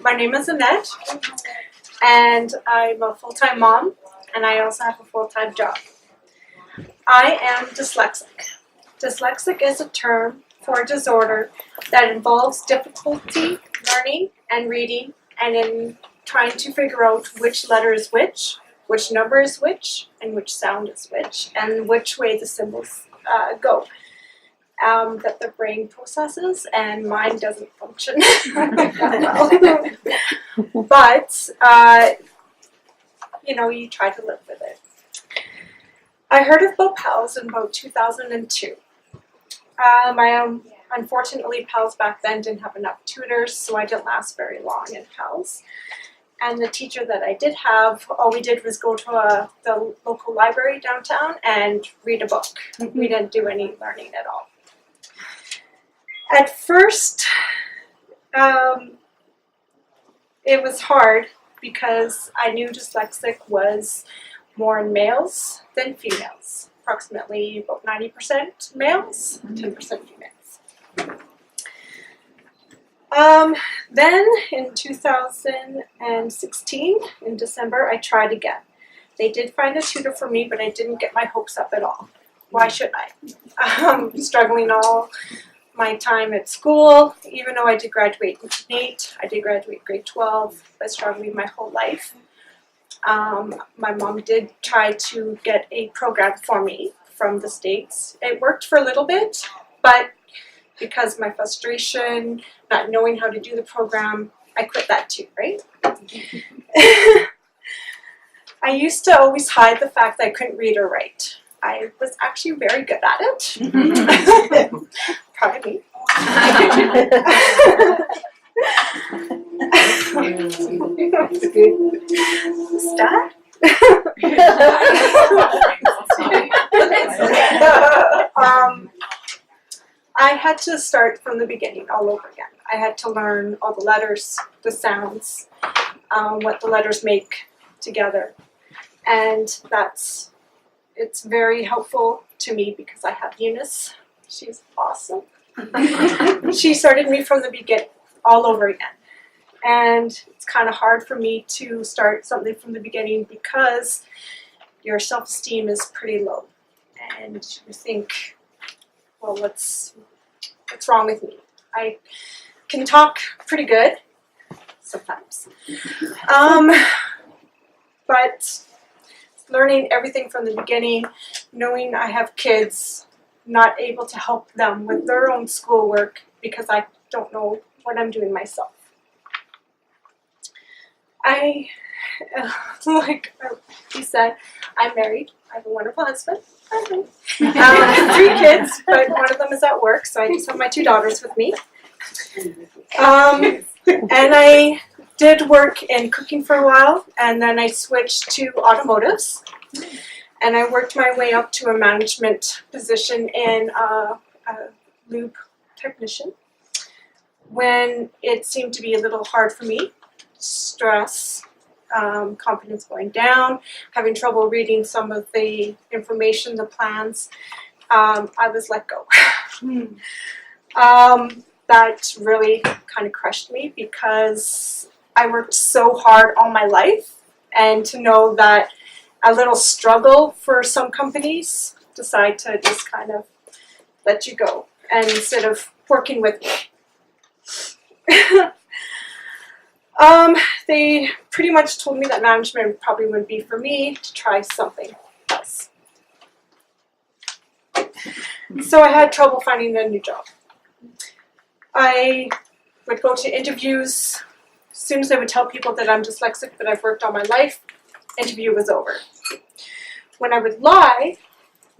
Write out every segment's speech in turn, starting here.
My name is Annette, and I'm a full-time mom, and I also have a full-time job. I am dyslexic. Dyslexic is a term for a disorder that involves difficulty learning and reading, and in trying to figure out which letter is which number is which, and which sound is which, and which way the symbols go. That the brain processes, and mine doesn't function well. But, you try to live with it. I heard of P.A.L.S in about 2002. Unfortunately, P.A.L.S back then didn't have enough tutors, so I didn't last very long in P.A.L.S. And the teacher that I did have, all we did was go to the local library downtown and read a book. We didn't do any learning at all. At first, it was hard because I knew dyslexic was more in males than females. Approximately about 90% males, 10% females. Then in 2016, in December, I tried again. They did find a tutor for me, but I didn't get my hopes up at all. Why should I? Struggling all my time at school, even though I did graduate in grade 8, I did graduate grade 12, but struggling my whole life. My mom did try to get a program for me from the States. It worked for a little bit, but because of my frustration, not knowing how to do the program, I quit that too, right? I used to always hide the fact that I couldn't read or write. I was actually very good at it. Proud of me. Stat? I had to start from the beginning all over again. I had to learn all the letters, the sounds, what the letters make together. And it's very helpful to me because I have Eunice. She's awesome. She started me from the beginning, all over again. And it's kind of hard for me to start something from the beginning because your self-esteem is pretty low. And you think, well, what's wrong with me? I can talk pretty good sometimes. But learning everything from the beginning, knowing I have kids, not able to help them with their own schoolwork because I don't know what I'm doing myself. Like he said, I'm married. I have a wonderful husband. 3 kids, but one of them is at work, so I just have my 2 daughters with me. And I did work in cooking for a while, and then I switched to automotives. And I worked my way up to a management position in a lube technician when it seemed to be a little hard for me. Stress, confidence going down, having trouble reading some of the information, the plans. I was let go. That really kind of crushed me because I worked so hard all my life, and to know that a little struggle for some companies decide to just kind of let you go, and instead of working with me. They pretty much told me that management probably wouldn't be for me, to try something else. So I had trouble finding a new job. I would go to interviews. As soon as I would tell people that I'm dyslexic, that I've worked all my life, interview was over. When I would lie,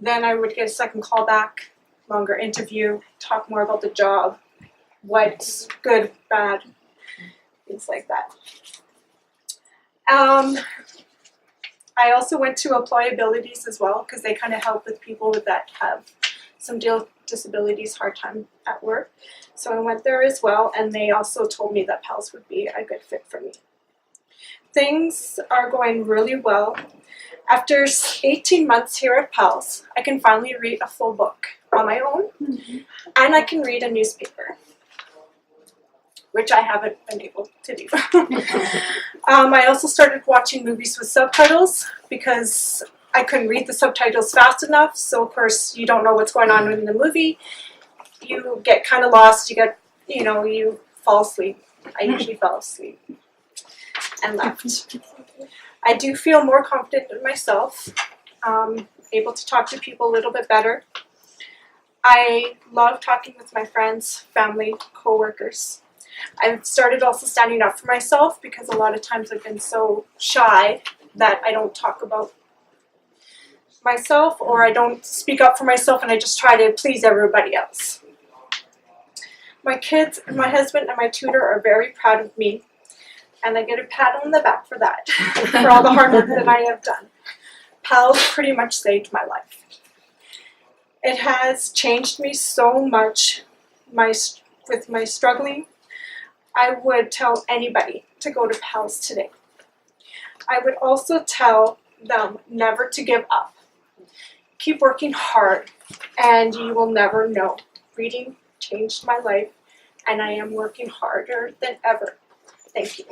then I would get a second call back, longer interview, talk more about the job, what's good, bad, things like that. I also went to employabilities as well because they kind of help with people that have some disabilities, hard time at work. So I went there as well, and they also told me that P.A.L.S would be a good fit for me. Things are going really well. After 18 months here at P.A.L.S, I can finally read a full book on my own, and I can read a newspaper. which I haven't been able to do. I also started watching movies with subtitles because I couldn't read the subtitles fast enough, so of course you don't know what's going on in the movie. You get kind of lost, you fall asleep. I usually fell asleep and left. I do feel more confident in myself, able to talk to people a little bit better. I love talking with my friends, family, co-workers. I've started also standing up for myself because a lot of times I've been so shy that I don't talk about myself, or I don't speak up for myself, and I just try to please everybody else. My kids, my husband, and my tutor are very proud of me, and I get a pat on the back for that, for all the hard work that I have done. P.A.L.S pretty much saved my life. It has changed me so much with my struggling. I would tell anybody to go to P.A.L.S today. I would also tell them never to give up. Keep working hard, and you will never know. Reading changed my life, and I am working harder than ever. Thank you.